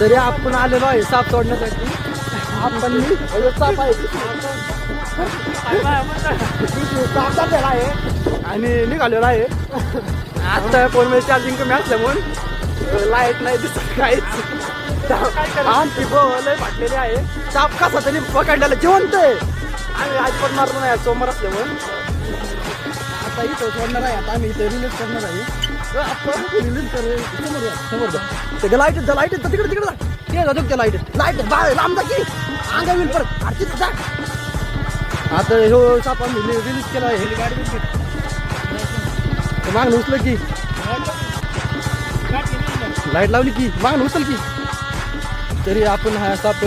तरी आपण आलेलो आहे साप सोडण्यासाठी. आपण साप आहे साप झालेला आहे आणि निघालेला आहे. आता फोनमध्ये चार्जिंग कमी असल्यामुळे लाईट नाही दिसत काहीच. आमची लय फाटलेली आहे. साप कसा तरी पकडलेला जिवंत आहे. आम्ही आज पण मारलो नाही सोमवार असल्यामुळे. आता इथं सोडणार आहे. आता आम्ही इथं रिलीज करणार आहे. आपण रिलीज समोर समोर लाईट लाईट तिकडे तिकडे जा. ते जातो त्या लाईट लाईट लांब जा की अंगा होईल परत आरती जा. आता ह्यो साप आम्ही रिलीज केला आहे. गाडी मागणं उचलं की लाईट लावली की मागणं उचल की. तरी आपण हा साप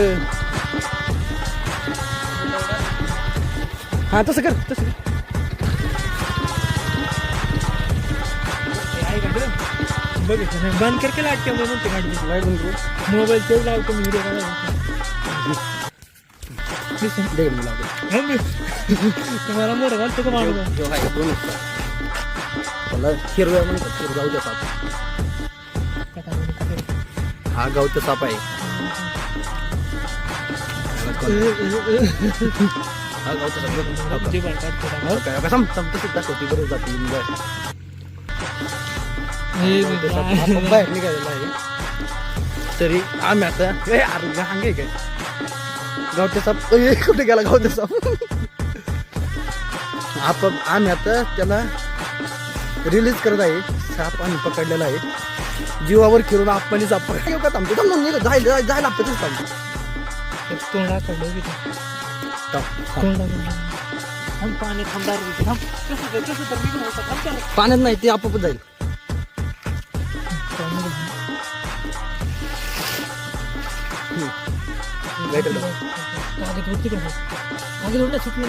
हा तसं कर तसं बंद करके लाईट केलं म्हणते गाडी लाईट बंद करू. मोबाईल तेच लावतो मी व्हिडिओ दे मी लावतो. तुम्हाला मोठं घालतो का माणूस जो आहे दोन त्याला हिरव्या म्हणतात गावचा साप. हा गावचा साप आहे. हा गावचा साप कसं तसंच दाखवते बरोबर जाते. बाहेर निघालेला आहे. तरी आम्ही आता हांगे काय गावच्या साप कुठे गेला गावचा साप. आपण आम्ही आता त्याला रिलीज करत आहे. साप आम्ही पकडलेला आहे. जीवावर फिरून आपण साप पकडलं का थांबतो थांबून जायला जायला आपलं पाण्यात नाही ते आपोआप जाईल. सुटलं